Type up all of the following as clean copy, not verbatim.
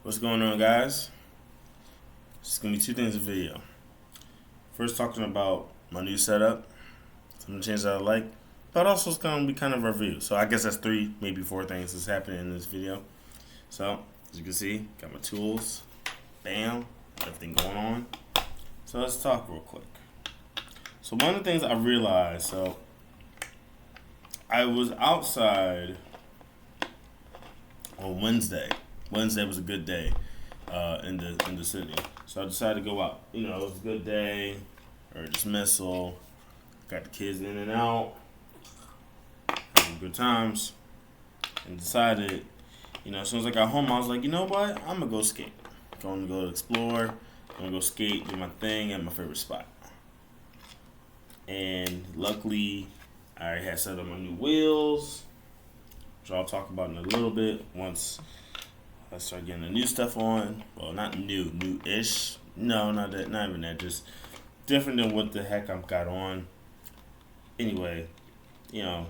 What's going on, guys? It's gonna be two things in the video. First, talking about my new setup, some of the changes I like, but also it's gonna be kind of a review. So I guess that's three, maybe four things that's happening in this video. So as you can see, got my tools, bam, everything going on. So let's talk real quick. So one of the things I realized, I was outside on Wednesday. Wednesday was a good day in the city, so I decided to go out. It was a good day, or dismissal. Got the kids in and out, having good times, and decided, as soon as I got home, I was like, you know what? I'm gonna go skate. I'm gonna go explore. I'm gonna go skate, do my thing at my favorite spot. And luckily, I had set up my new wheels, which I'll talk about in a little bit once I start getting the new stuff on. Well, not new-ish. No, not that, not even that. Just different than what the heck I've got on. Anyway, I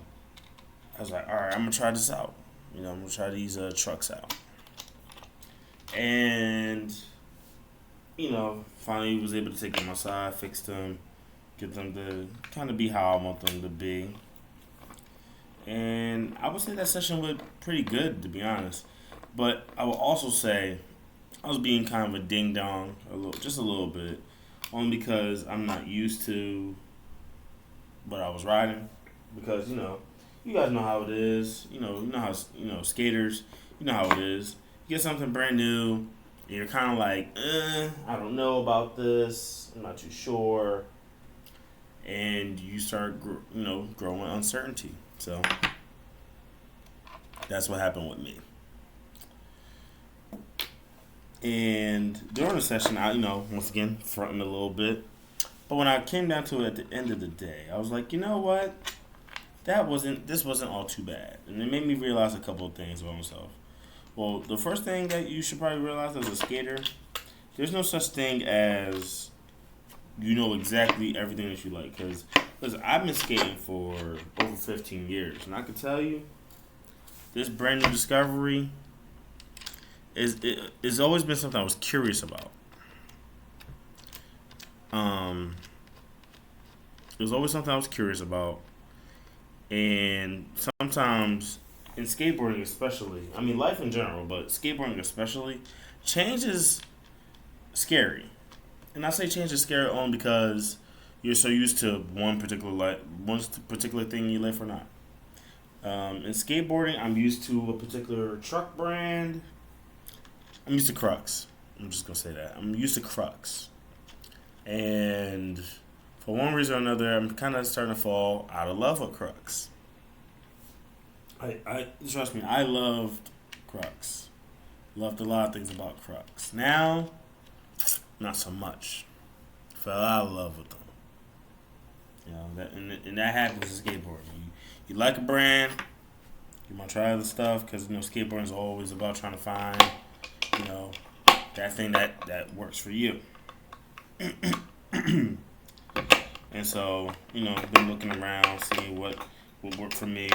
was like, all right, I'm gonna try this out. I'm gonna try these trucks out. And finally was able to take them outside, fix them, get them to kind of be how I want them to be. And I would say that session went pretty good, to be honest. But I will also say I was being kind of a ding dong, just a little bit, only because I'm not used to what I was riding. Because you guys know how it is. You know how skaters. You know how it is. You get something brand new, and you're kind of like, I don't know about this. I'm not too sure, and you start, growing uncertainty. So that's what happened with me. And during the session, I, once again, fronting a little bit. But when I came down to it at the end of the day, I was like, you know what? This wasn't all too bad. And it made me realize a couple of things about myself. Well, the first thing that you should probably realize as a skater, there's no such thing as you know exactly everything that you like. Because, listen, I've been skating for over 15 years. And I can tell you, this brand new discovery it's always been something I was curious about. It was always something I was curious about, and sometimes in skateboarding, especially, I mean life in general, but skateboarding especially, change is scary. And I say change is scary only because you're so used to one particular thing you live for not. In skateboarding, I'm used to a particular truck brand. I'm used to Crux. I'm just gonna say that. I'm used to Crux. And for one reason or another, I'm kind of starting to fall out of love with Crux. I trust me, I loved Crux. Loved a lot of things about Crux. Now, not so much. Fell out of love with them. And that happens in skateboarding. You like a brand, you want to try other stuff because skateboarding is always about trying to find that thing that works for you. And so, been looking around, seeing what work for me.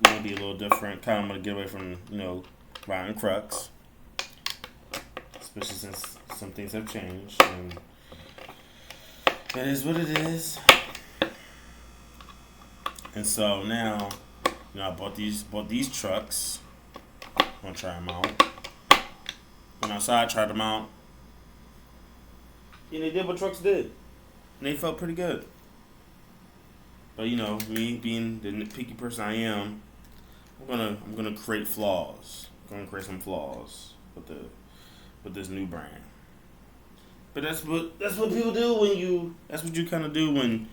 Maybe a little different. Kind of want to get away from, riding Crux. Especially since some things have changed. And it is what it is. And so now, I bought these trucks. I'm going to try them out. Went outside, tried them out. And they did what trucks did. And they felt pretty good. But me being the nitpicky person I am, I'm gonna create flaws. I'm gonna create some flaws with this new brand. But that's what people do that's what you kind of do when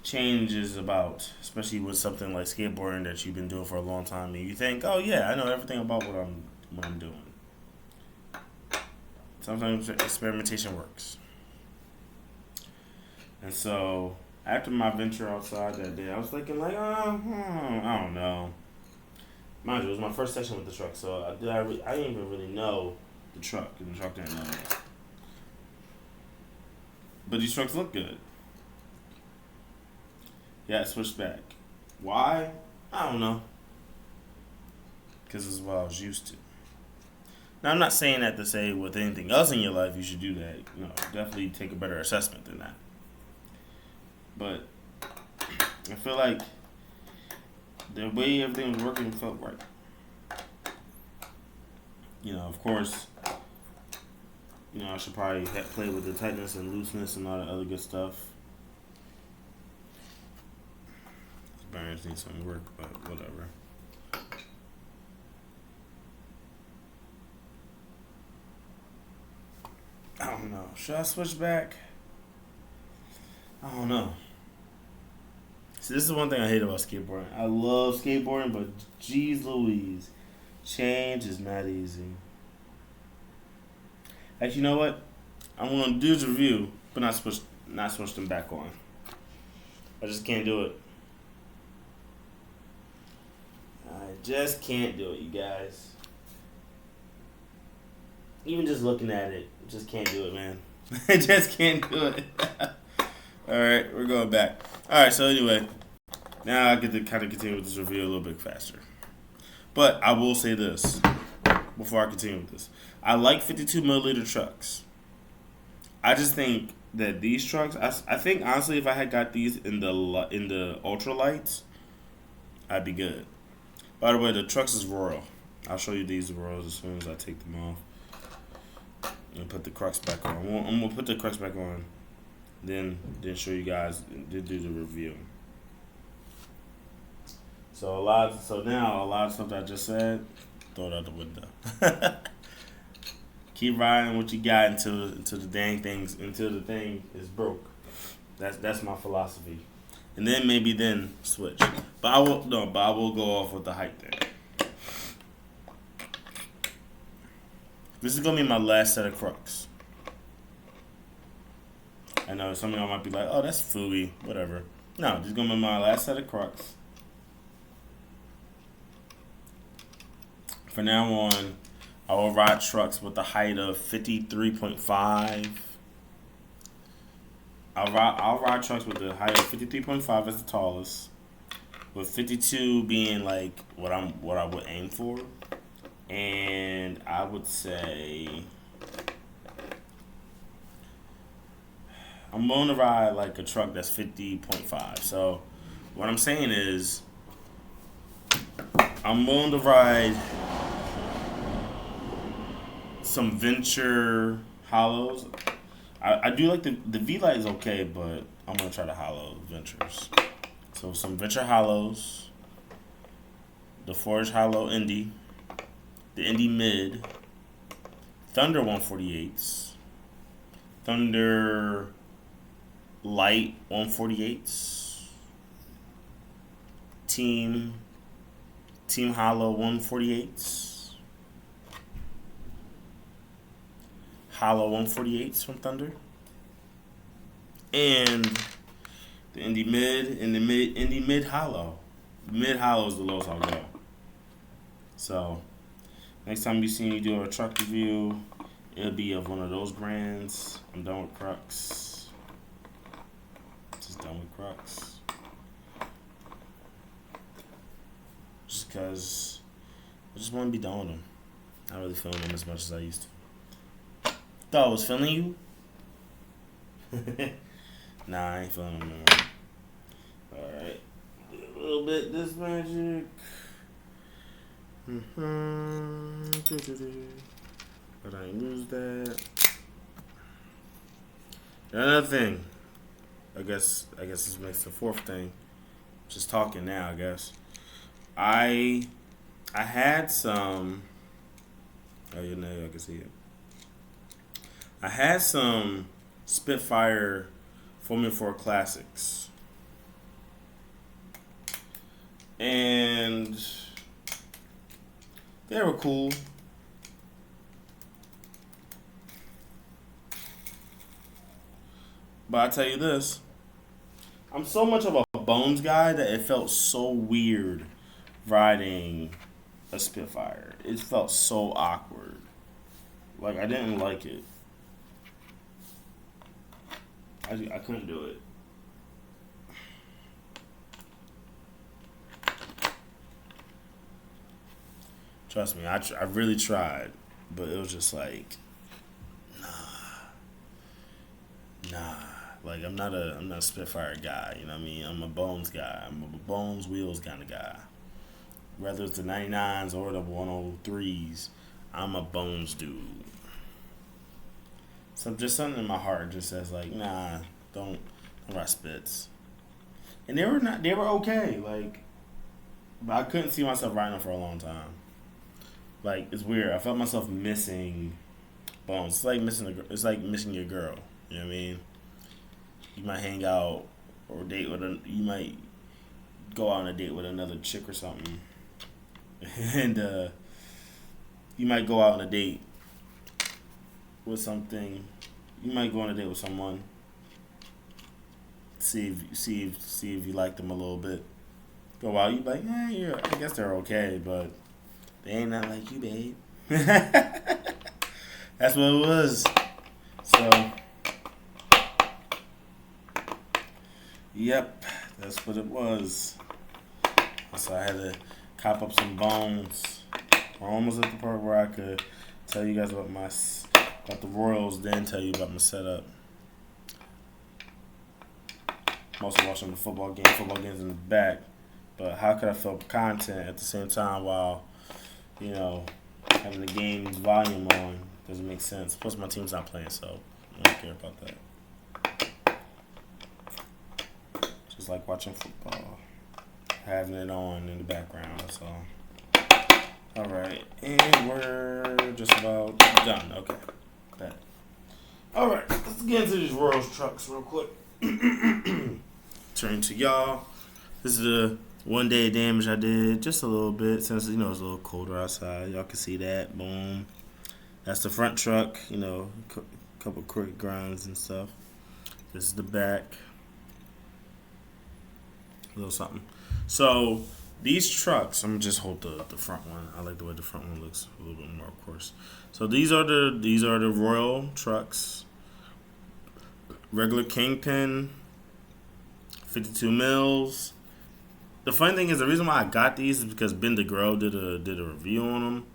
change is about, especially with something like skateboarding that you've been doing for a long time, and you think, oh yeah, I know everything about what I'm doing. Sometimes experimentation works. And so, after my venture outside that day, I was thinking like, I don't know. Mind you, it was my first session with the truck, so I didn't even really know the truck, and the truck didn't know me. But these trucks look good. Yeah, I switched back. Why? I don't know. Because it's what I was used to. Now, I'm not saying that to say with anything else in your life you should do that. You know, definitely take a better assessment than that. But I feel like the way everything was working felt right. You know, of course, you know, I should probably play with the tightness and looseness and all that other good stuff. Bearings need some work, but whatever. I don't know. Should I switch back? I don't know. See, this is one thing I hate about skateboarding. I love skateboarding, but geez Louise, change is not easy. Actually, you know what? I'm gonna do this review, but not switch them back on. I just can't do it. I just can't do it, you guys. Even just looking at it, just can't do it, man. I just can't do it. Alright, we're going back. Alright, so anyway, now I get to kind of continue with this review a little bit faster. But I will say this before I continue with this. I like 52 milliliter trucks. I just think that these trucks, I think honestly, if I had got these in the ultralights, I'd be good. By the way, the trucks is royal. I'll show you these royals as soon as I take them off and put the crux back on. I'm gonna put the crux back on, then show you guys, then do the review. So now a lot of stuff that I just said, throw it out the window. Keep riding what you got until the thing is broke. That's my philosophy. And then maybe switch. But I will go off with the height thing. This is gonna be my last set of Crocs. I know some of y'all might be like, oh, that's fooey, whatever. No, this is gonna be my last set of Crocs. From now on, I will ride trucks with a height of 53.5. I'll ride trucks with the height of 53.5 as the tallest, with 52 being like what I would aim for, and I would say I'm willing to ride like a truck that's 50.5. So what I'm saying is I'm willing to ride some Venture hollows. I do like the V-Light is okay, but I'm going to try the hollow Ventures. So some Venture hollows, the Forge Hollow Indy, the Indy Mid, Thunder 148s, Thunder Light 148s, Team Hollow 148s, Hollow 148s from Thunder, and the Indy Mid and the Indy Mid Hollow. Mid Hollow is the lowest I'll go. So next time you see me do a truck review, it'll be of one of those brands. I'm done with Crux. Just done with Crux. Just because I just want to be done with them. Not really feeling them as much as I used to. Thought I was feeling you. Nah, I ain't feeling them no more. Alright. A little bit this magic. But I ain't use that. Another thing. I guess this makes the fourth thing. Just talking now, I guess. I had some. Oh, you know, I can see it. I had some Spitfire Formula 4 Classics. And they were cool. But I tell you this, I'm so much of a Bones guy that it felt so weird riding a Spitfire. It felt so awkward. Like, I didn't like it. I couldn't do it. Trust me, I really tried. but it was just like, nah. Like I'm not a Spitfire guy. You know what I mean? I'm a Bones guy. I'm a Bones Wheels kind of guy. Whether it's the 99s or the 103s, I'm a Bones dude. So just something in my heart just says like, nah, don't ride Spits. And they were not. They were okay. Like, but I couldn't see myself riding them for a long time. Like it's weird. I felt myself missing Bones. It's like missing. It's like missing your girl. You know what I mean? You might hang out or date with a. You might go out on a date with another chick or something, and you might go out on a date with something. You might go on a date with someone. See if you like them a little bit. Go out, you be like, yeah, I guess they're okay, but they ain't not like you, babe. That's what it was. So, yep, that's what it was. So I had to cop up some Bones. We're almost at the part where I could tell you guys about the Royals, then tell you about my setup. I'm also watching the football games in the back. But how could I film content at the same time while, having the game's volume on? Doesn't make sense. Plus, my team's not playing, so I don't care about that. Just like watching football, having it on in the background. That's all. All right, and we're just about done. Okay, bet. All right, let's get into these Royals trucks real quick. Turn to y'all. This is the 1 day of damage I did, just a little bit, since it's a little colder outside. Y'all can see that. Boom. That's the front truck. Couple quick grinds and stuff. This is the back. A little something. So these trucks, I'm gonna just hold the front one. I like the way the front one looks a little bit more, of course. So these are the Royal trucks. Regular Kingpin, 52 mils. The funny thing is, the reason why I got these is because Ben DeGro did a review on them,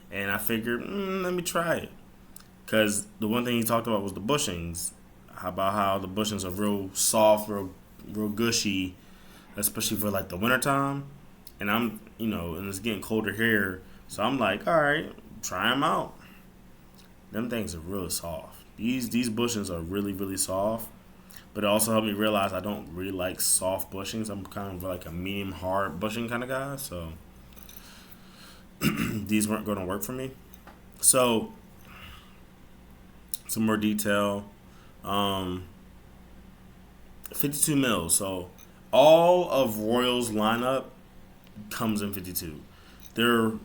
and I figured, let me try it. Because the one thing he talked about was the bushings. How the bushings are real soft, real gushy, especially for like the wintertime. And and it's getting colder here, so I'm like, all right, try them out. Them things are really soft. These bushings are really, really soft. But it also helped me realize I don't really like soft bushings. I'm kind of like a medium hard bushing kind of guy. So these weren't going to work for me. So some more detail. 52 mils. So all of Royals lineup comes in 52. Their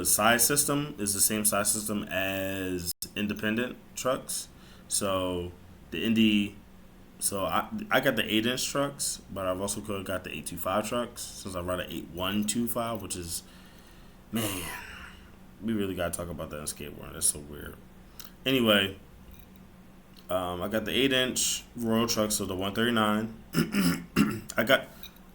size system is the same size system as independent trucks. So the Indy. So I got the 8-inch trucks, but I've also got the 825 trucks since I ride an 8125, which is, man, we really got to talk about that in skateboarding. That's so weird. Anyway, I got the 8-inch Royal trucks, so the 139.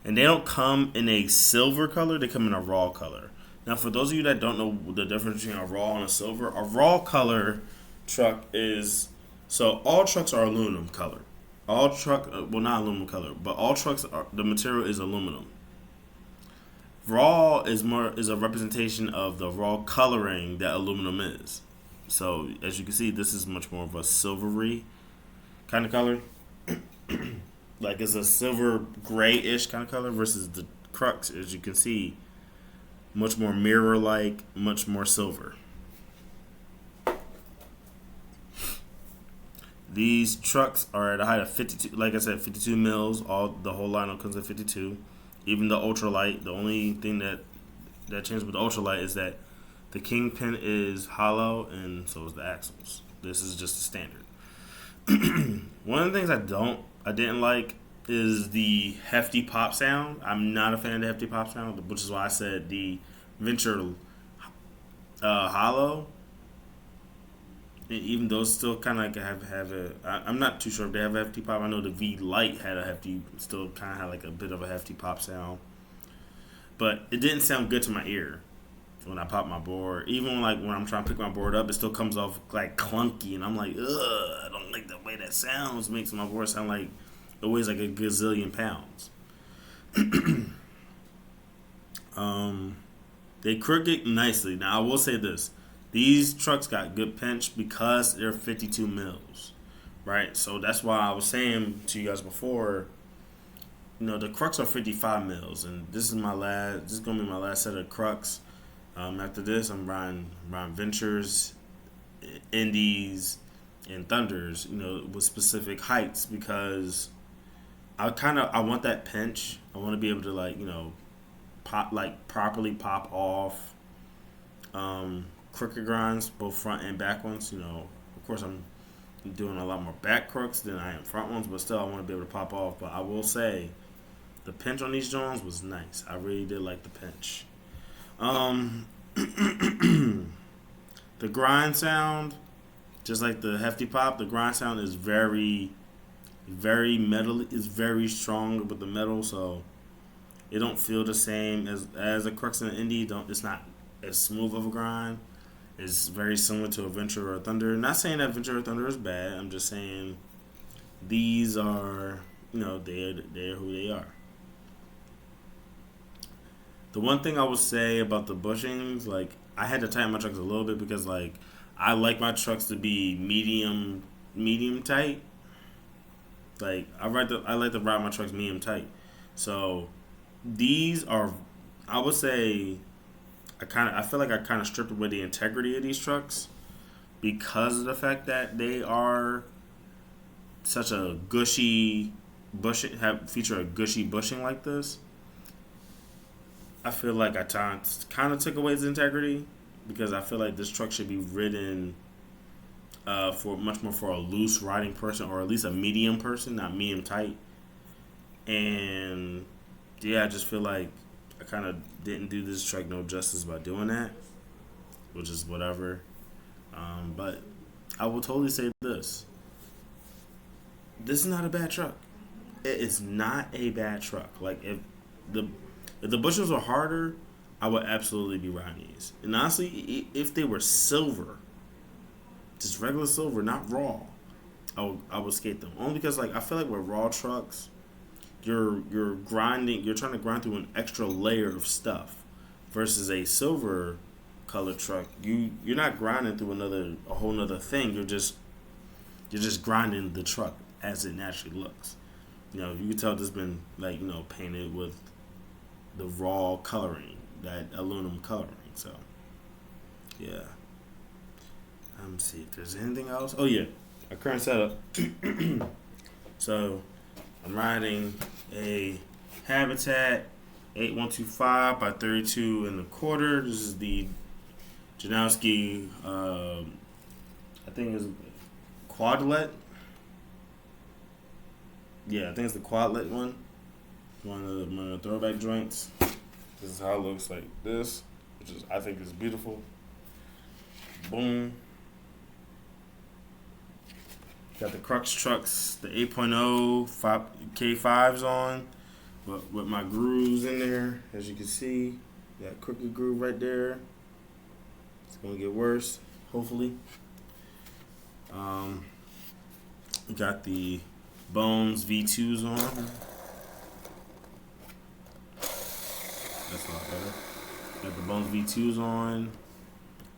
And they don't come in a silver color, they come in a raw color. Now, for those of you that don't know the difference between a raw and a raw color truck is, so all trucks are aluminum color. Not aluminum color, but all trucks the material is aluminum. Raw is a representation of the raw coloring that aluminum is. So as you can see, this is much more of a silvery kind of color. Like it's a silver grayish kind of color versus the crux, as you can see, much more mirror-like, much more silver. These trucks are at a height of 52, like I said, 52 mils. The whole lineup comes at 52. Even the ultralight, the only thing that changed with the ultralight is that the Kingpin is hollow, and so is the axles. This is just the standard. One of the things I didn't like is the hefty pop sound. I'm not a fan of the hefty pop sound, which is why I said the Venture hollow. Even those still kind of like have a. I'm not too sure if they have a hefty pop. I know the V Light had still kind of had like a bit of a hefty pop sound, but it didn't sound good to my ear. when I pop my board. Even like when I'm trying to pick my board up, it still comes off like clunky, and I'm like, ugh, I don't like the way that sounds. Makes my board sound like it weighs like a gazillion pounds. um, they crooked nicely. Now I will say this: these trucks got good pinch because they're 52 mils, right? So that's why I was saying to you guys before. The Crux are 55 mils, and this is my last. This is gonna be my last set of Crux. After this, I'm riding Ventures, Indies, and Thunders. With specific heights because I want that pinch. I want to be able to pop properly pop off crooked grinds, both front and back ones. Of course I'm doing a lot more back crooks than I am front ones, but still I want to be able to pop off. But I will say the pinch on these Jones was nice. I really did like the pinch. The grind sound, just like the hefty pop, the grind sound is very, very metal. Is very strong with the metal, so it don't feel the same as a Crux and an Indie. It's not as smooth of a grind. It's very similar to a Venture or a Thunder. Not saying that Venture or Thunder is bad. I'm just saying these are, they're who they are. The one thing I would say about the bushings, I had to tighten my trucks a little bit because I like my trucks to be medium tight. I like to ride my trucks medium tight. So these are, I would say, I feel like I kind of stripped away the integrity of these trucks because of the fact that they are such a gushy bushing, feature a gushy bushing like this. I feel like I kind of took away its integrity because I feel like this truck should be ridden for much more for a loose riding person or at least a medium person, not medium tight. And yeah, I just feel like I kind of didn't do this truck no justice by doing that, which is whatever. But I will totally say this: this is not a bad truck. It is not a bad truck. The if the bushels were harder, I would absolutely be riding these. And honestly, if they were silver, just regular silver, not raw, I would skate them. Only because I feel like with raw trucks, you're trying to grind through an extra layer of stuff, versus a silver colored truck. You're not grinding through a whole nother thing. You're just grinding the truck as it naturally looks. You can tell this been painted with the raw coloring, that aluminum coloring. So, yeah. Let me see if there's anything else. Oh yeah, our current setup. So, I'm riding a Habitat 8125 by 32 and a quarter. This is the Janowski. I think it's Quadlet. Yeah, I think it's the Quadlet one. One of the throwback joints. This is how it looks like this, which I think is beautiful. Boom. Got the Crux trucks, the 8.0 K5s on, with my grooves in there, as you can see. That crooked groove right there. It's gonna get worse, hopefully. We got the Bones V2s on. That's a lot better. Got the Bones V2s on.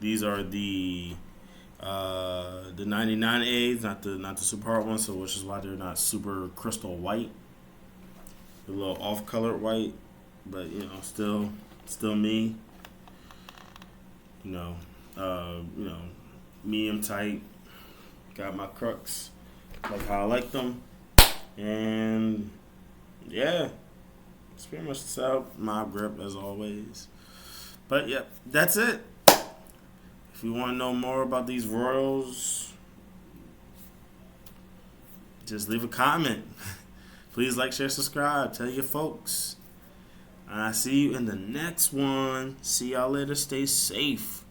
These are the 99As, not the super hard ones, so which is why they're not super crystal white. They're a little off-colored white, but still me. Medium tight. Got my Crux like how I like them, and yeah. It's pretty much the setup, mob grip as always. But yeah, that's it. If you want to know more about these Royals, just leave a comment. Please like, share, subscribe. Tell your folks. And I see you in the next one. See y'all later. Stay safe.